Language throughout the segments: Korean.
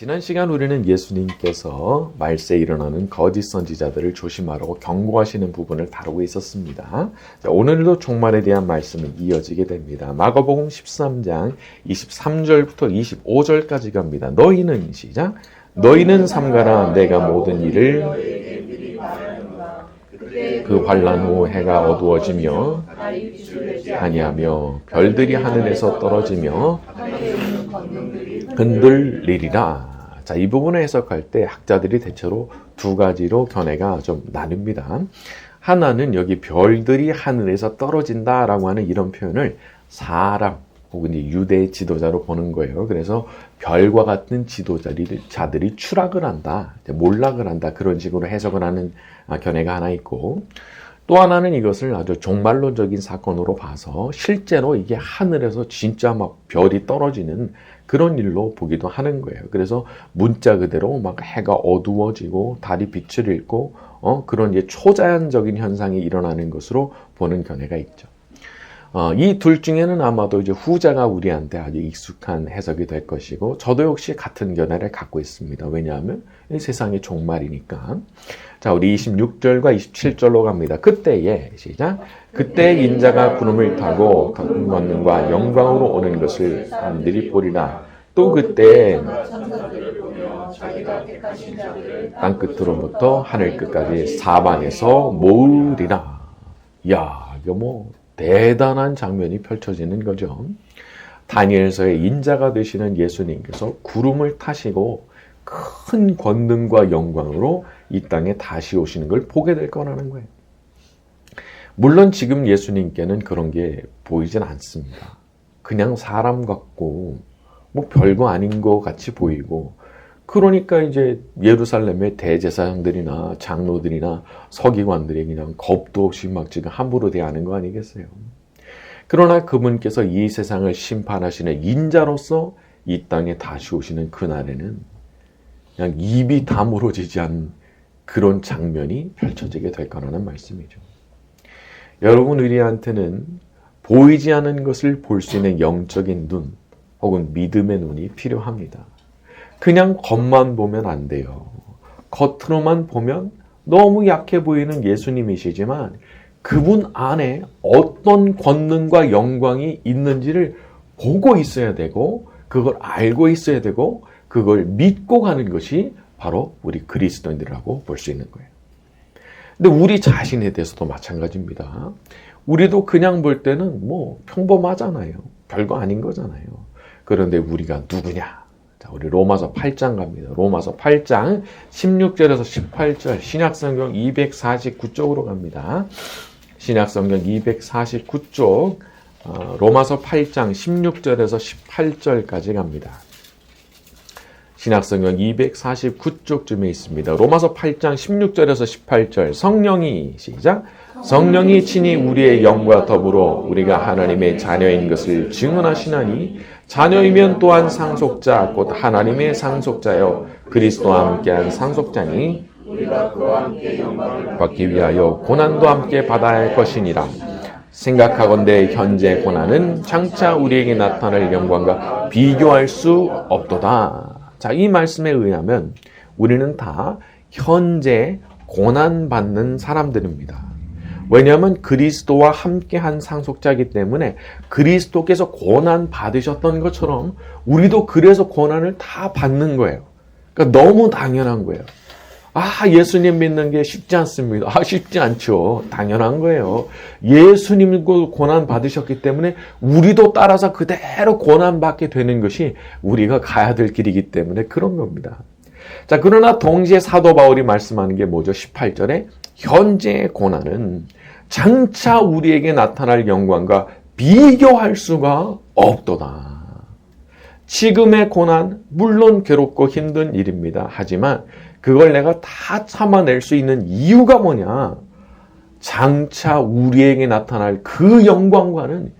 지난 시간 우리는 예수님께서 말세에 일어나는 거짓 선지자들을 조심하라고 경고하시는 부분을 다루고 있었습니다. 자, 오늘도 종말에 대한 말씀이 이어지게 됩니다. 마가복음 13장 23절부터 25절까지 갑니다. 너희는 시작. 너희는 삼가라 내가 모든 일을 그 환난 후 해가 어두워지며 아니하며 별들이 하늘에서 떨어지며 흔들리리라. 자, 이 부분을 해석할 때 학자들이 대체로 두 가지로 견해가 좀 나뉩니다. 하나는 여기 별들이 하늘에서 떨어진다라고 하는 이런 표현을 사람 혹은 유대 지도자로 보는 거예요. 그래서 별과 같은 지도자들이 추락을 한다, 몰락을 한다, 그런 식으로 해석을 하는 견해가 하나 있고, 또 하나는 이것을 아주 종말론적인 사건으로 봐서 실제로 이게 하늘에서 진짜 막 별이 떨어지는 그런 일로 보기도 하는 거예요. 그래서 문자 그대로 막 해가 어두워지고 달이 빛을 잃고 그런 이제 초자연적인 현상이 일어나는 것으로 보는 견해가 있죠. 이 둘 중에는 아마도 이제 후자가 우리한테 아주 익숙한 해석이 될 것이고, 저도 역시 같은 견해를 갖고 있습니다. 왜냐하면 이 세상이 종말이니까. 자, 우리 26절과 27절로 갑니다. 그때에 시작. 그때 인자가 구름을 타고 큰 권능과 영광으로 오는 것을 사람들이 보리라. 또 그때 땅 끝으로부터 하늘 끝까지 사방에서 모으리라. 이야, 이거 뭐 대단한 장면이 펼쳐지는 거죠. 다니엘서의 인자가 되시는 예수님께서 구름을 타시고 큰 권능과 영광으로 이 땅에 다시 오시는 걸 보게 될 거라는 거예요. 물론 지금 예수님께는 그런 게 보이진 않습니다. 그냥 사람 같고 뭐 별거 아닌 것 같이 보이고, 그러니까 이제 예루살렘의 대제사장들이나 장로들이나 서기관들이 그냥 겁도 없이 막 지금 함부로 대하는 거 아니겠어요? 그러나 그분께서 이 세상을 심판하시는 인자로서 이 땅에 다시 오시는 그날에는 그냥 입이 다물어지지 않은 그런 장면이 펼쳐지게 될 거라는 말씀이죠. 여러분, 우리한테는 보이지 않는 것을 볼 수 있는 영적인 눈 혹은 믿음의 눈이 필요합니다. 그냥 겉만 보면 안 돼요. 겉으로만 보면 너무 약해 보이는 예수님이시지만 그분 안에 어떤 권능과 영광이 있는지를 보고 있어야 되고, 그걸 알고 있어야 되고, 그걸 믿고 가는 것이 바로 우리 그리스도인들이라고 볼 수 있는 거예요. 근데 우리 자신에 대해서도 마찬가지입니다. 우리도 그냥 볼 때는 뭐 평범하잖아요. 별거 아닌 거잖아요. 그런데 우리가 누구냐? 자, 우리 로마서 8장 갑니다. 로마서 8장 16절에서 18절, 신약성경 249쪽으로 갑니다. 신약성경 249쪽, 로마서 8장 16절에서 18절까지 갑니다. 신약성경 249쪽쯤에 있습니다. 로마서 8장 16절에서 18절, 성령이 시작. 성령이 친히 우리의 영과 더불어 우리가 하나님의 자녀인 것을 증언하시나니, 자녀이면 또한 상속자 곧 하나님의 상속자여 그리스도와 함께한 상속자니, 우리가 그와 함께 영광을 받기 위하여 고난도 함께 받아야 할 것이니라. 생각하건대 현재 고난은 장차 우리에게 나타날 영광과 비교할 수 없도다. 자, 이 말씀에 의하면 우리는 다 현재 고난받는 사람들입니다. 왜냐하면 그리스도와 함께한 상속자이기 때문에 그리스도께서 고난 받으셨던 것처럼 우리도 그래서 고난을 다 받는 거예요. 그러니까 너무 당연한 거예요. 예수님 믿는 게 쉽지 않습니다. 쉽지 않죠. 당연한 거예요. 예수님도 고난 받으셨기 때문에 우리도 따라서 그대로 고난 받게 되는 것이 우리가 가야 될 길이기 때문에 그런 겁니다. 자, 그러나 동시에 사도 바울이 말씀하는 게 뭐죠? 18절에 현재의 고난은 장차 우리에게 나타날 영광과 비교할 수가 없도다. 지금의 고난, 물론 괴롭고 힘든 일입니다. 하지만 그걸 내가 다 참아낼 수 있는 이유가 뭐냐? 장차 우리에게 나타날 그 영광과는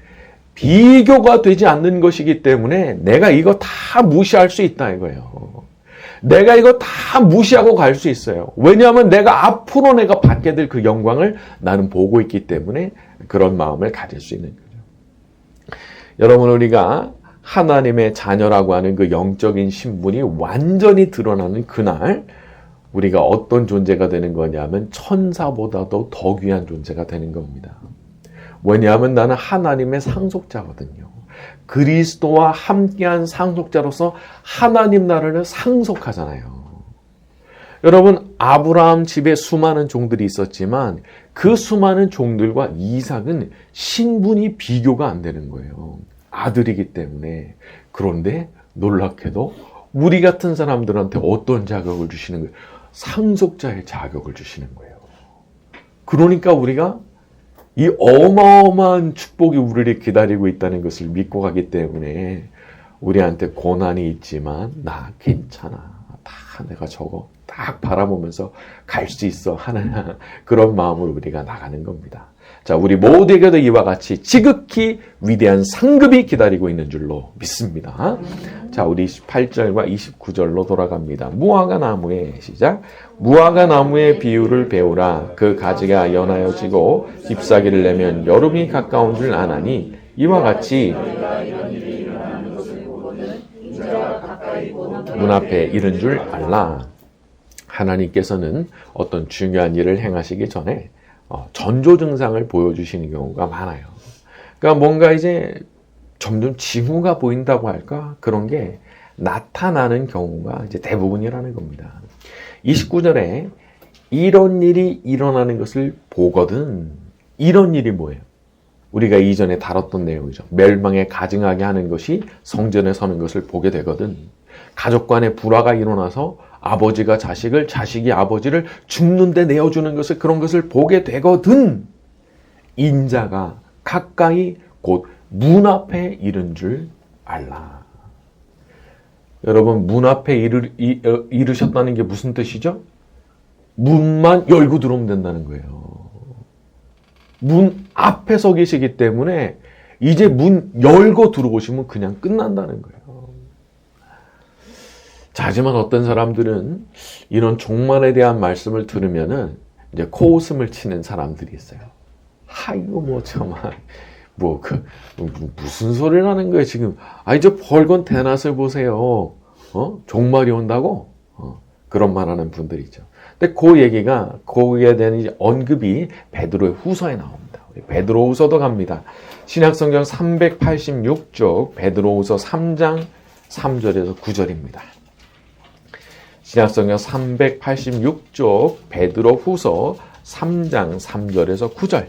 비교가 되지 않는 것이기 때문에 내가 이거 다 무시할 수 있다 이거예요. 내가 이거 다 무시하고 갈 수 있어요. 왜냐하면 내가 앞으로 내가 받게 될 그 영광을 나는 보고 있기 때문에 그런 마음을 가질 수 있는 거죠. 여러분, 우리가 하나님의 자녀라고 하는 그 영적인 신분이 완전히 드러나는 그날 우리가 어떤 존재가 되는 거냐면 천사보다도 더 귀한 존재가 되는 겁니다. 왜냐하면 나는 하나님의 상속자거든요. 그리스도와 함께한 상속자로서 하나님 나라를 상속하잖아요. 여러분, 아브라함 집에 수많은 종들이 있었지만 그 수많은 종들과 이삭은 신분이 비교가 안 되는 거예요. 아들이기 때문에. 그런데 놀랍게도 우리 같은 사람들한테 어떤 자격을 주시는 거예요? 상속자의 자격을 주시는 거예요. 그러니까 우리가 이 어마어마한 축복이 우리를 기다리고 있다는 것을 믿고 가기 때문에 우리한테 고난이 있지만 나 괜찮아. 다 내가 저거 딱 바라보면서 갈 수 있어 하는 그런 마음으로 우리가 나가는 겁니다. 자, 우리 모두에게도 이와 같이 지극히 위대한 상급이 기다리고 있는 줄로 믿습니다. 자, 우리 28절과 29절로 돌아갑니다. 무화과 나무의 시작. 무화과 나무의 비유를 배우라. 그 가지가 연하여지고 잎사귀를 내면 여름이 가까운 줄 아나니 이와 같이 눈앞에 이른 줄 알라. 하나님께서는 어떤 중요한 일을 행하시기 전에 전조 증상을 보여주시는 경우가 많아요. 그러니까 뭔가 이제 점점 징후가 보인다고 할까? 그런 게 나타나는 경우가 이제 대부분이라는 겁니다. 29절에 이런 일이 일어나는 것을 보거든. 이런 일이 뭐예요? 우리가 이전에 다뤘던 내용이죠. 멸망에 가증하게 하는 것이 성전에 서는 것을 보게 되거든. 가족 간의 불화가 일어나서 아버지가 자식을, 자식이 아버지를 죽는데 내어주는 것을, 그런 것을 보게 되거든. 인자가 가까이 곧 문 앞에 이른 줄 알라. 여러분, 문 앞에 이르셨다는 게 무슨 뜻이죠? 문만 열고 들어오면 된다는 거예요. 문 앞에 서 계시기 때문에 이제 문 열고 들어오시면 그냥 끝난다는 거예요. 자, 하지만 어떤 사람들은 이런 종말에 대한 말씀을 들으면은 이제 코웃음을 치는 사람들이 있어요. 아이고, 뭐, 정말, 무슨 소리를 하는 거예요, 지금. 저 벌건 대낮을 보세요. 종말이 온다고? 그런 말 하는 분들이 있죠. 근데 그 얘기가, 거기에 대한 이제 언급이 베드로의 후서에 나옵니다. 베드로 후서도 갑니다. 신약성경 386쪽, 베드로 후서 3장 3절에서 9절입니다. 신약성경 386쪽 베드로 후서 3장 3절에서 9절.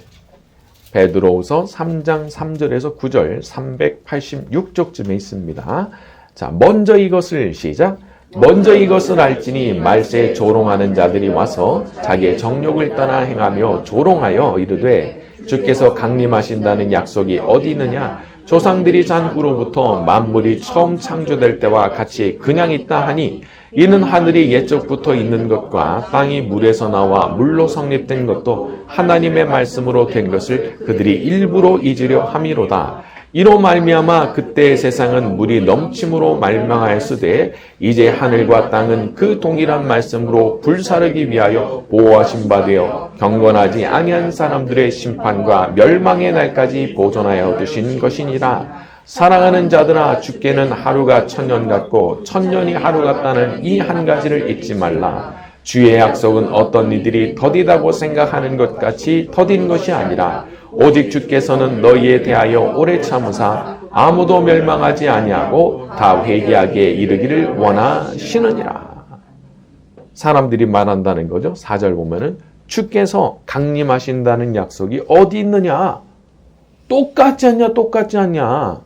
베드로 후서 3장 3절에서 9절 386쪽쯤에 있습니다. 자, 먼저 이것을 시작. 먼저 이것을 알지니 말세에 조롱하는 자들이 와서 자기의 정욕을 따라 행하며 조롱하여 이르되 주께서 강림하신다는 약속이 어디 있느냐? 조상들이 잔 후로부터 만물이 처음 창조될 때와 같이 그냥 있다 하니 이는 하늘이 옛적부터 있는 것과 땅이 물에서 나와 물로 성립된 것도 하나님의 말씀으로 된 것을 그들이 일부러 잊으려 함이로다. 이로 말미암아 그때의 세상은 물이 넘침으로 말망하였으되 이제 하늘과 땅은 그 동일한 말씀으로 불사르기 위하여 보호하신 바 되어 경건하지 아니한 사람들의 심판과 멸망의 날까지 보존하여 두신 것이니라. 사랑하는 자들아, 주께는 하루가 천년 같고 천년이 하루 같다는 이 한 가지를 잊지 말라. 주의 약속은 어떤 이들이 더디다고 생각하는 것 같이 더딘 것이 아니라 오직 주께서는 너희에 대하여 오래 참으사 아무도 멸망하지 아니하고 다 회개하게 이르기를 원하시느니라. 사람들이 말한다는 거죠. 4절 보면은 주께서 강림하신다는 약속이 어디 있느냐? 똑같지 않냐? 똑같지 않냐?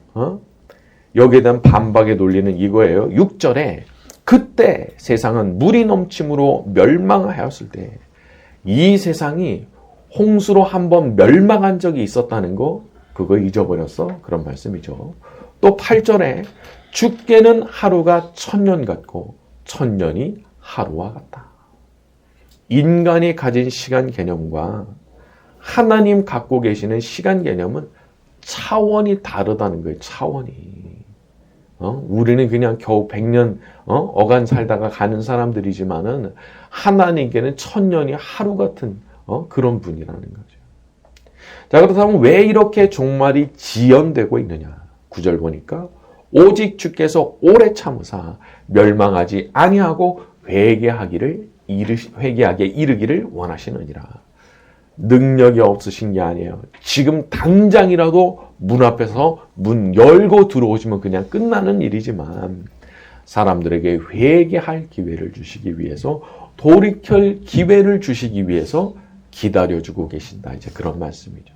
여기에 대한 반박의 논리는 이거예요. 6절에 그때 세상은 물이 넘침으로 멸망하였을 때 이 세상이 홍수로 한번 멸망한 적이 있었다는 거, 그거 잊어버렸어? 그런 말씀이죠. 또 8절에 주께는 하루가 천년 같고 천년이 하루와 같다. 인간이 가진 시간 개념과 하나님 갖고 계시는 시간 개념은 차원이 다르다는 거예요. 차원이. 우리는 그냥 겨우 100년 어간 살다가 가는 사람들이지만은 하나님께는 천년이 하루 같은 그런 분이라는 거죠. 자, 그렇다면 왜 이렇게 종말이 지연되고 있느냐? 9절 보니까 오직 주께서 오래 참으사 멸망하지 아니하고 회개하게 이르기를 원하시느니라. 능력이 없으신 게 아니에요. 지금 당장이라도 문 앞에서 문 열고 들어오시면 그냥 끝나는 일이지만 사람들에게 회개할 기회를 주시기 위해서, 돌이킬 기회를 주시기 위해서 기다려주고 계신다. 이제 그런 말씀이죠.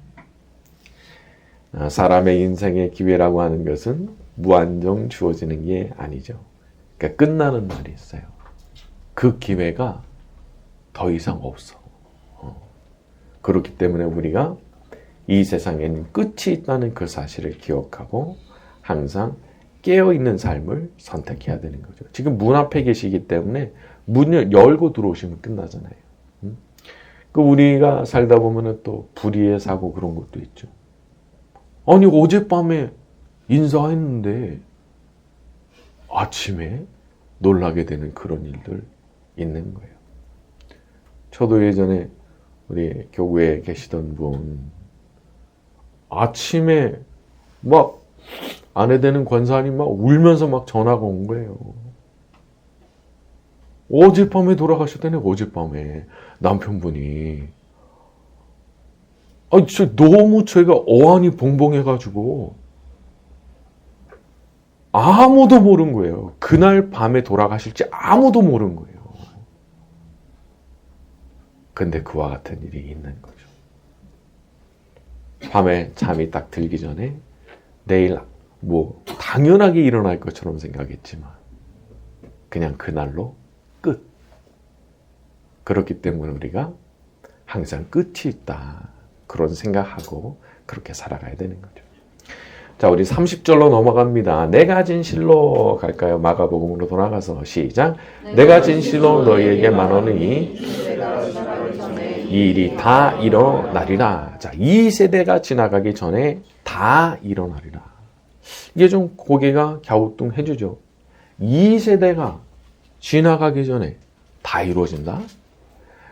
사람의 인생의 기회라고 하는 것은 무한정 주어지는 게 아니죠. 그러니까 끝나는 날이 있어요. 그 기회가 더 이상 없어. 그렇기 때문에 우리가 이 세상에는 끝이 있다는 그 사실을 기억하고 항상 깨어있는 삶을 선택해야 되는 거죠. 지금 문 앞에 계시기 때문에 문을 열고 들어오시면 끝나잖아요. 그 우리가 살다 보면 또 불의의 사고 그런 것도 있죠. 아니 어젯밤에 인사했는데 아침에 놀라게 되는 그런 일들 있는 거예요. 저도 예전에 우리 교구에 계시던 분 아침에 막 아내 되는 권사님 막 울면서 막 전화가 온 거예요. 어젯밤에 돌아가셨다네. 어젯밤에 남편분이 너무 제가 어안이 봉봉해가지고 아무도 모른 거예요. 그날 밤에 돌아가실지 아무도 모른 거예요. 근데 그와 같은 일이 있는 거죠. 밤에 잠이 딱 들기 전에 내일 뭐 당연하게 일어날 것처럼 생각했지만 그냥 그날로 끝. 그렇기 때문에 우리가 항상 끝이 있다. 그런 생각하고 그렇게 살아가야 되는 거죠. 자, 우리 30절로 넘어갑니다. 내가 진실로 갈까요? 마가복음으로 돌아가서 시작. 내가 진실로 너희에게 말하노니 이 일이 다 일어나리라. 자, 이 세대가 지나가기 전에 다 일어나리라. 이게 좀 고개가 갸우뚱해지죠. 이 세대가 지나가기 전에 다 이루어진다.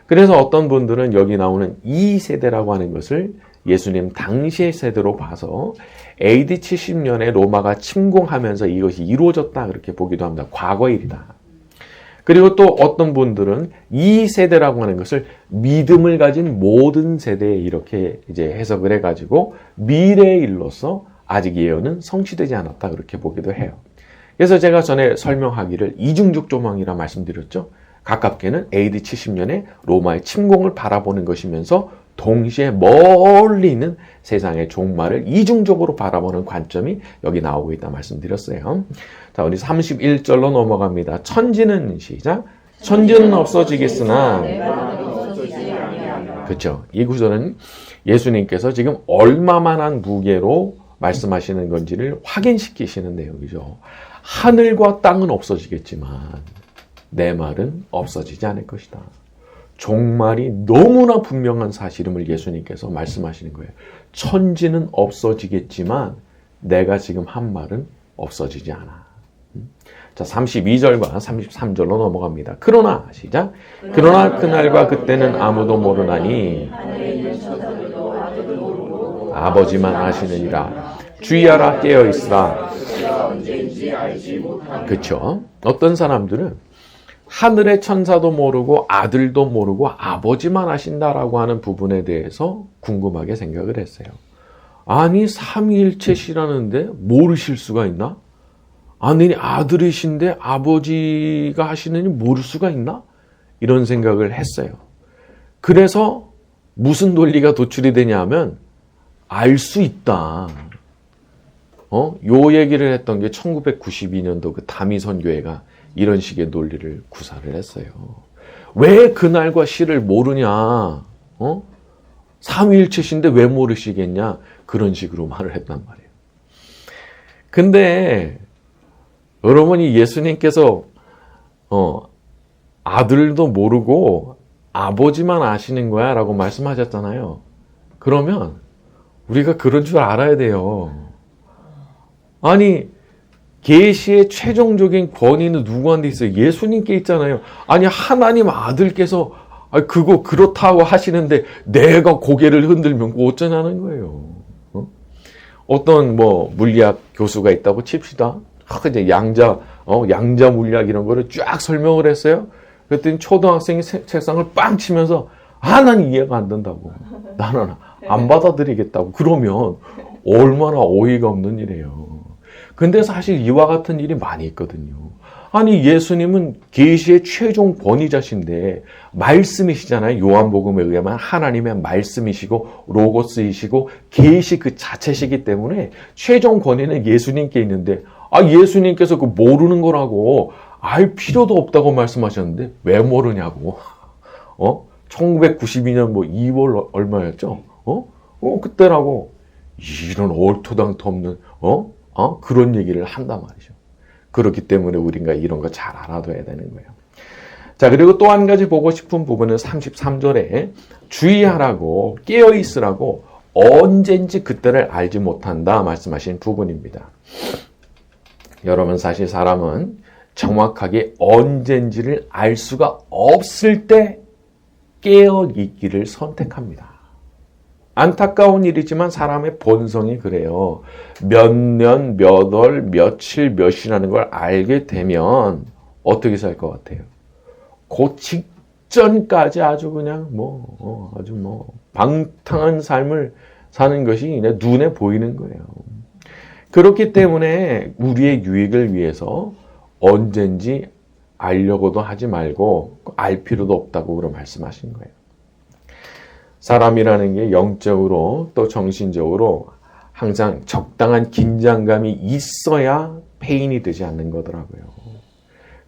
그래서 어떤 분들은 여기 나오는 이 세대라고 하는 것을 예수님 당시의 세대로 봐서 AD 70년에 로마가 침공하면서 이것이 이루어졌다 그렇게 보기도 합니다. 과거 일이다. 그리고 또 어떤 분들은 이 세대라고 하는 것을 믿음을 가진 모든 세대에 이렇게 이제 해석을 해가지고 미래의 일로서 아직 예언은 성취되지 않았다 그렇게 보기도 해요. 그래서 제가 전에 설명하기를 이중적 조망이라 말씀드렸죠. 가깝게는 AD 70년에 로마의 침공을 바라보는 것이면서 동시에 멀리 있는 세상의 종말을 이중적으로 바라보는 관점이 여기 나오고 있다 말씀드렸어요. 자, 우리 31절로 넘어갑니다. 천지는 시작. 천지는 없어지겠으나 그렇죠. 이 구절은 예수님께서 지금 얼마만한 무게로 말씀하시는 건지를 확인시키시는 내용이죠. 하늘과 땅은 없어지겠지만 내 말은 없어지지 않을 것이다. 종말이 너무나 분명한 사실임을 예수님께서 말씀하시는 거예요. 천지는 없어지겠지만 내가 지금 한 말은 없어지지 않아. 자, 32절과 33절로 넘어갑니다. 그러나 시작. 그러나 그날과 그때는 아무도 모르나니 아버지만 아시느니라. 주의하라 깨어있으라. 그렇죠. 어떤 사람들은 하늘의 천사도 모르고 아들도 모르고 아버지만 아신다라고 하는 부분에 대해서 궁금하게 생각을 했어요. 아니 삼위일체시라는데 모르실 수가 있나? 아니 아들이신데 아버지가 하시느니 모를 수가 있나? 이런 생각을 했어요. 그래서 무슨 논리가 도출이 되냐면 알 수 있다. 요 얘기를 했던 게 1992년도 그 다미선교회가 이런 식의 논리를 구사를 했어요. 왜 그날과 시를 모르냐? 삼위일체신데 왜 모르시겠냐? 그런 식으로 말을 했단 말이에요. 근데 여러분 이 예수님께서 아들도 모르고 아버지만 아시는 거야 라고 말씀하셨잖아요. 그러면 우리가 그런 줄 알아야 돼요. 아니 계시의 최종적인 권위는 누구한테 있어요? 예수님께 있잖아요. 아니 하나님 아들께서 그거 그렇다고 하시는데 내가 고개를 흔들면 어쩌냐는 거예요. 어떤 뭐 물리학 교수가 있다고 칩시다. 이제 양자 물리학 이런 거를 쫙 설명을 했어요. 그랬더니 초등학생이 책상을 빵 치면서 난 이해가 안 된다고. 나는 안 받아들이겠다고. 그러면 얼마나 어이가 없는 일이에요. 근데 사실 이와 같은 일이 많이 있거든요. 아니 예수님은 계시의 최종 권위자신데 말씀이시잖아요. 요한복음에 의하면 하나님의 말씀이시고 로고스이시고 계시 그 자체시기 때문에 최종 권위는 예수님께 있는데 예수님께서 그 모르는 거라고 알 필요도 없다고 말씀하셨는데 왜 모르냐고. 1992년 2월 얼마였죠? 그때라고 이런 얼토당토 없는 그런 얘기를 한단 말이죠. 그렇기 때문에 우리가 이런 거 잘 알아둬야 되는 거예요. 자, 그리고 또 한 가지 보고 싶은 부분은 33절에 주의하라고 깨어있으라고 언젠지 그때를 알지 못한다 말씀하신 부분입니다. 여러분 사실 사람은 정확하게 언젠지를 알 수가 없을 때 깨어있기를 선택합니다. 안타까운 일이지만 사람의 본성이 그래요. 몇 년, 몇 월, 며칠, 몇이라는 걸 알게 되면 어떻게 살 것 같아요? 그 직전까지 아주 그냥 방탕한 삶을 사는 것이 그냥 눈에 보이는 거예요. 그렇기 때문에 우리의 유익을 위해서 언젠지 알려고도 하지 말고 알 필요도 없다고 그런 말씀하신 거예요. 사람이라는 게 영적으로 또 정신적으로 항상 적당한 긴장감이 있어야 페인이 되지 않는 거더라고요.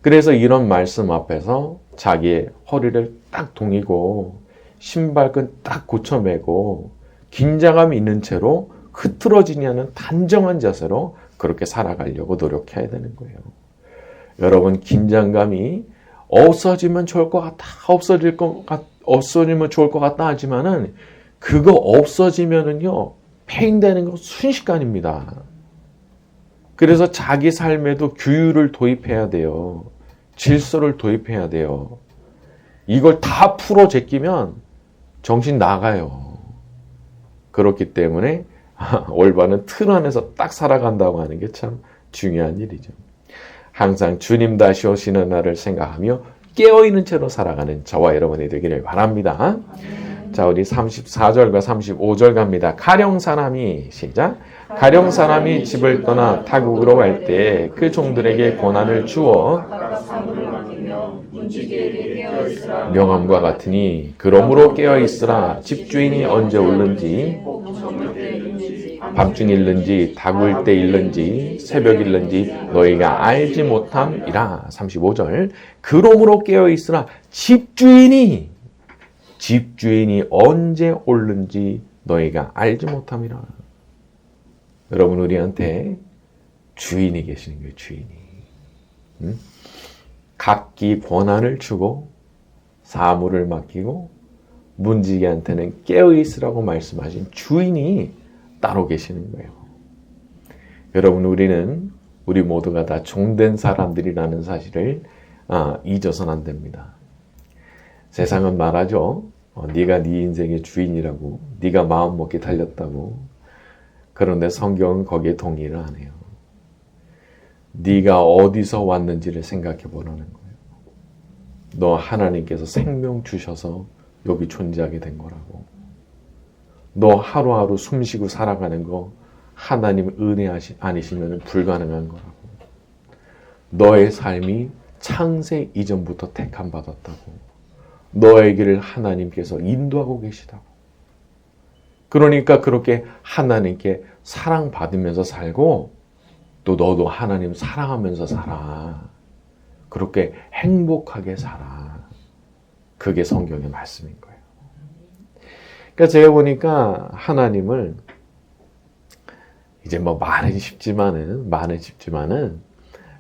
그래서 이런 말씀 앞에서 자기의 허리를 딱 동이고 신발끈 딱 고쳐매고 긴장감이 있는 채로 흐트러지지 않은 단정한 자세로 그렇게 살아가려고 노력해야 되는 거예요. 여러분 긴장감이 없어지면 좋을 것 같다. 없어지면 좋을 것 같다 하지만은 그거 없어지면은요 페인되는 건 순식간입니다. 그래서 자기 삶에도 규율을 도입해야 돼요. 질서를 도입해야 돼요. 이걸 다 풀어 제끼면 정신 나가요. 그렇기 때문에 올바른 틀 안에서 딱 살아간다고 하는 게 참 중요한 일이죠. 항상 주님 다시 오시는 날을 생각하며 깨어있는 채로 살아가는 저와 여러분이 되기를 바랍니다. 자, 우리 34절과 35절 갑니다. 가령 사람이 시작. 가령 사람이 집을 떠나 타국으로 갈 때 그 종들에게 권한을 주어 명함과 같으니 그러므로 깨어있으라. 집주인이 언제 올는지 밤중 일는지 다구일 때 일는지 새벽 일는지 너희가 알지 못함이라. 35절 그러므로 깨어있으라. 집주인이 언제 올는지 너희가 알지 못함이라. 여러분 우리한테 주인이 계시는 거예요. 주인이. 각기 권한을 주고 사물을 맡기고 문지기한테는 깨어있으라고 말씀하신 주인이 따로 계시는 거예요. 여러분 우리 모두가 다 종된 사람들이라는 사실을 잊어서는 안 됩니다. 세상은 말하죠. 네가 네 인생의 주인이라고, 네가 마음먹기 달렸다고. 그런데 성경은 거기에 동의를 안 해요. 네가 어디서 왔는지를 생각해 보라는 거예요. 너 하나님께서 생명 주셔서 여기 존재하게 된 거라고. 너 하루하루 숨쉬고 살아가는 거 하나님 은혜 아니시면 불가능한 거라고. 너의 삶이 창세 이전부터 택함받았다고. 너의 길을 하나님께서 인도하고 계시다고. 그러니까 그렇게 하나님께 사랑받으면서 살고 또 너도 하나님 사랑하면서 살아. 그렇게 행복하게 살아. 그게 성경의 말씀인 거예요. 그러니까 제가 보니까 하나님을 이제 말은 쉽지만은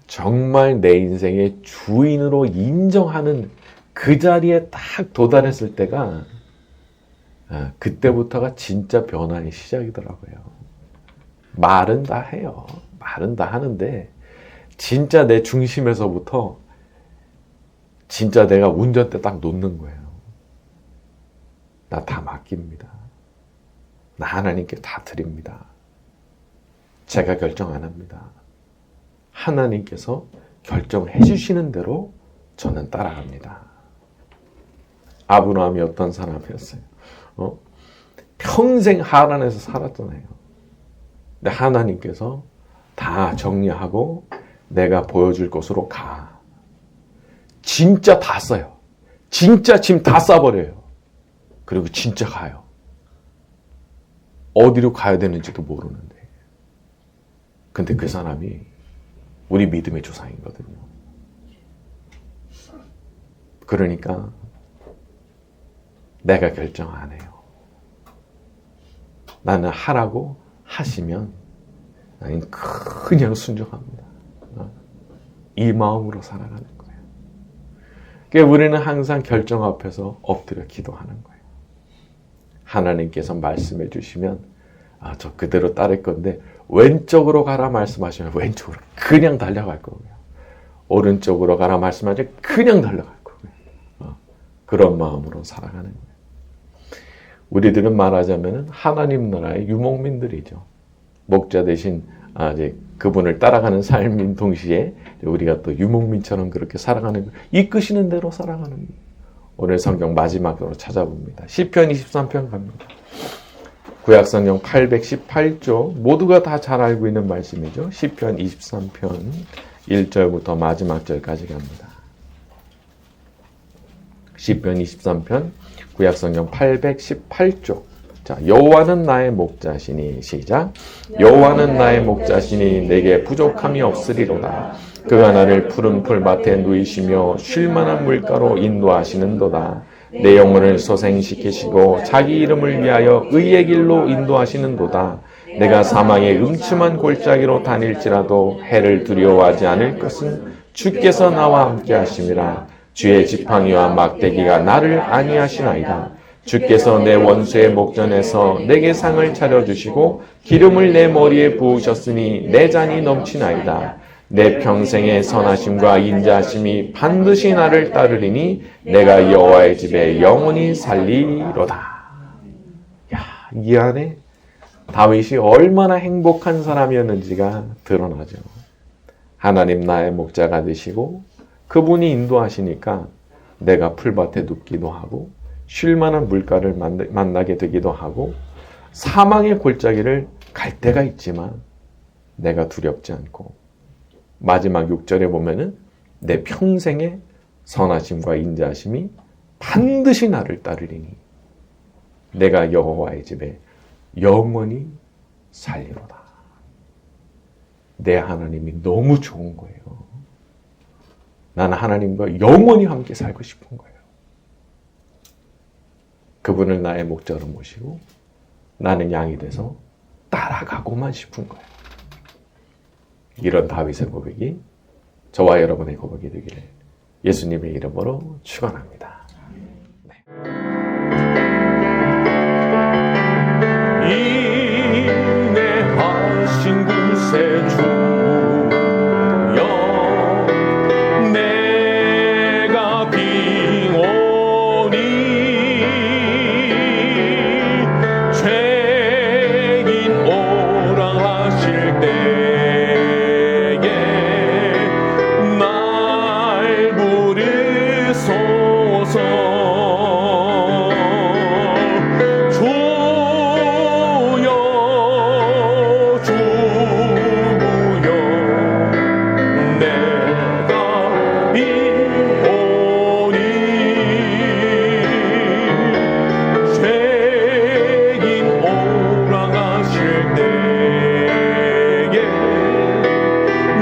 정말 내 인생의 주인으로 인정하는 그 자리에 딱 도달했을 때가 그때부터가 진짜 변화의 시작이더라고요. 말은 다 해요. 말은 다 하는데 진짜 내 중심에서부터 진짜 내가 운전대 딱 놓는 거예요. 나 다 맡깁니다. 나 하나님께 다 드립니다. 제가 결정 안 합니다. 하나님께서 결정해 주시는 대로 저는 따라갑니다. 아브라함이 어떤 사람이었어요? 평생 하란에서 살았잖아요. 근데 하나님께서 다 정리하고 내가 보여줄 곳으로 가. 진짜 다 써요. 진짜 짐 다 싸버려요. 그리고 진짜 가요. 어디로 가야 되는지도 모르는데. 근데 그 사람이 우리 믿음의 조상이거든요. 그러니까 내가 결정 안 해요. 나는 하라고 하시면 나는 그냥 순종합니다. 이 마음으로 살아가는 거예요. 그러니까 우리는 항상 결정 앞에서 엎드려 기도하는 거예요. 하나님께서 말씀해 주시면 저 그대로 따를 건데 왼쪽으로 가라 말씀하시면 왼쪽으로 그냥 달려갈 거고요. 오른쪽으로 가라 말씀하시면 그냥 달려갈 거고요. 그런 마음으로 살아가는 거예요. 우리들은 말하자면 하나님 나라의 유목민들이죠. 목자 대신 이제 그분을 따라가는 삶인 동시에 우리가 또 유목민처럼 그렇게 살아가는 거예요. 이끄시는 대로 살아가는 거예요. 오늘 성경 마지막으로 찾아봅니다. 시편 23편 갑니다. 구약성경 818조 모두가 다 잘 알고 있는 말씀이죠. 시편 23편 1절부터 마지막 절까지 갑니다. 시편 23편 구약성경 818조. 자, 여호와는 나의 목자시니 시작. 여호와는 나의 목자시니 내게 부족함이 없으리로다. 그가 나를 푸른 풀밭에 누이시며 쉴만한 물가로 인도하시는도다. 내 영혼을 소생시키시고 자기 이름을 위하여 의의 길로 인도하시는도다. 내가 사망의 음침한 골짜기로 다닐지라도 해를 두려워하지 않을 것은 주께서 나와 함께 하심이라. 주의 지팡이와 막대기가 나를 안위하시나이다. 주께서 내 원수의 목전에서 내게 상을 차려주시고 기름을 내 머리에 부으셨으니 내 잔이 넘치나이다. 내 평생의 선하심과 인자하심이 반드시 나를 따르리니 내가 여호와의 집에 영원히 살리로다. 이 안에 다윗이 얼마나 행복한 사람이었는지가 드러나죠. 하나님 나의 목자가 되시고 그분이 인도하시니까 내가 풀밭에 눕기도 하고 쉴만한 물가를 만나게 되기도 하고 사망의 골짜기를 갈 때가 있지만 내가 두렵지 않고 마지막 6절에 보면은 내 평생의 선하심과 인자하심이 반드시 나를 따르리니 내가 여호와의 집에 영원히 살리로다. 내 하나님이 너무 좋은 거예요. 나는 하나님과 영원히 함께 살고 싶은 거예요. 그분을 나의 목자로 모시고 나는 양이 돼서 따라가고만 싶은 거예요. 이런 다윗의 고백이 저와 여러분의 고백이 되기를 예수님의 이름으로 축원합니다. 인내하신 구세주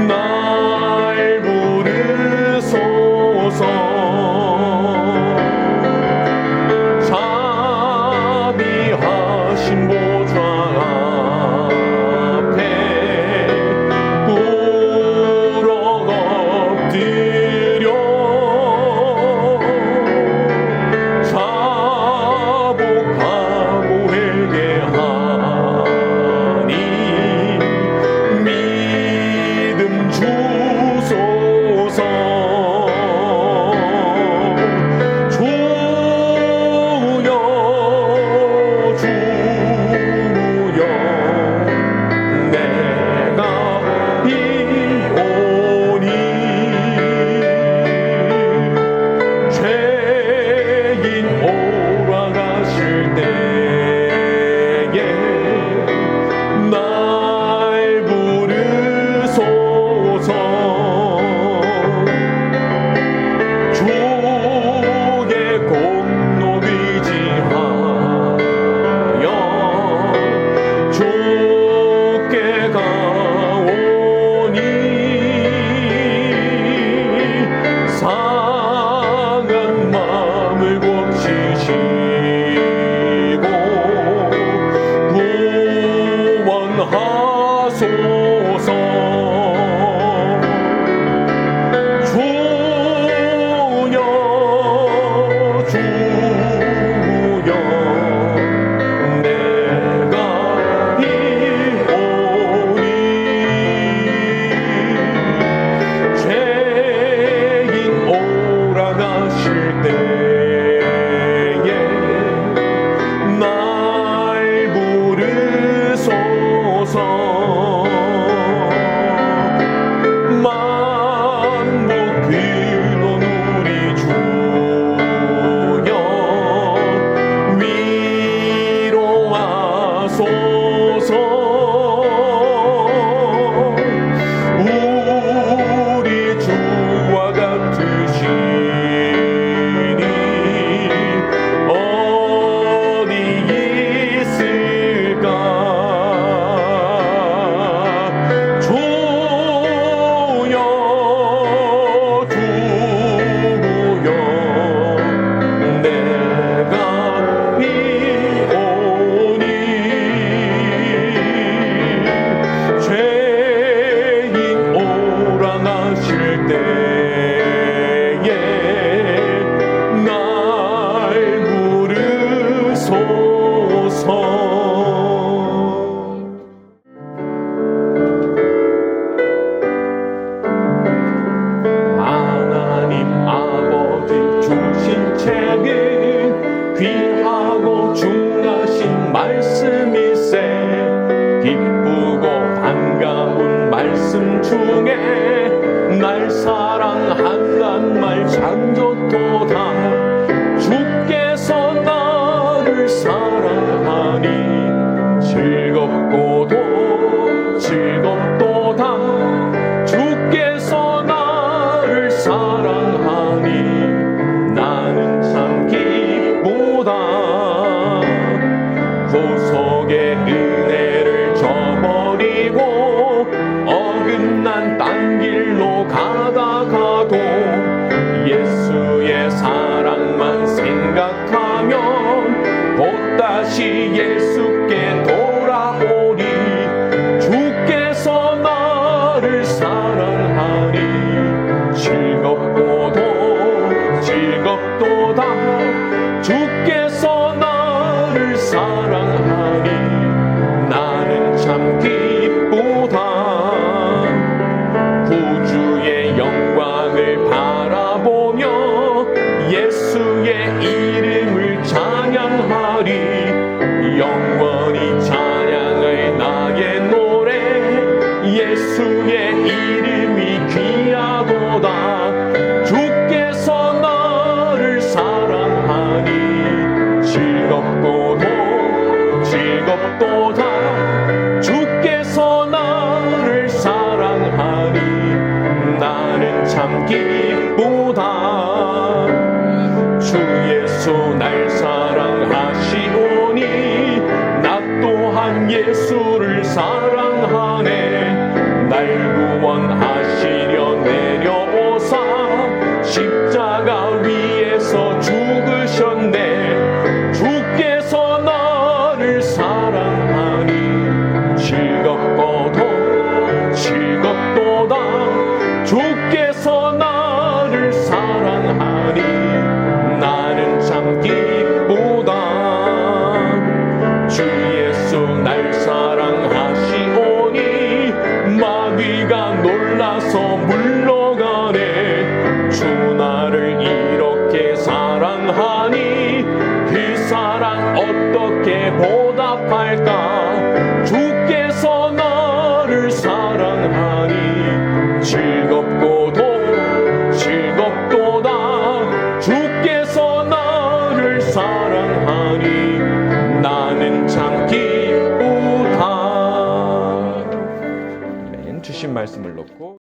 날 부르소서. 올라가실 때에 날 부르소서. 만국 근원 우리 주여 위로하소서. 우리 주와 같으시니 어디 있을까. 주여 주여 내가 비오니 죄인 오라가실 때에 날 부르소서. 하나님 아버지 주신 책은 귀하고 중하신 말씀일세. 기쁘고 반가운 말씀 중에 날 사랑한단 말 참 좋도다. 주께서 나를 사랑하니 즐겁고도 즐겁도다. 주께서 나를 사랑하니 나는 참 기쁘다. 구속의 은혜를 저버리고 어긋난 딴 길로 가다가도 예수의 사랑만 생각하면 곧다시 예수께 돌아오리. 주께서 나를 사랑하니 즐겁고도 즐겁도다. 주께서 나를 사랑하니 나는 참 기쁘다. 구주의 영광을 바라보며 예수의 이름을 찬양하리. 영원히 찬양할 나의 노래 예수의 이름이 귀하도다. 주께서 나를 사랑하니 즐겁고도 즐겁도다. 주께서 나를 사랑하니 나는 참 기쁘다. 주 예수 날 사랑하시오니 나 또한 예수를 사랑하네. 날 구원하시려 내려오사 십자가 위에서 죽으셨네. 주께서 나를 사랑하니 즐겁고도 즐겁도다. 주께서 나를 사랑하니 나는 참 기쁘다. 주 예수 날 사랑하시오니 마귀가 놀라서 물러가네. 주 나를 이렇게 사랑하니 그 사랑 어떻게 보답할까. 주께서 나를 사랑하니 즐겁고도 즐겁도다. 주께서 나를 사랑하니 나는 참 기쁘다. 주신 말씀을 놓고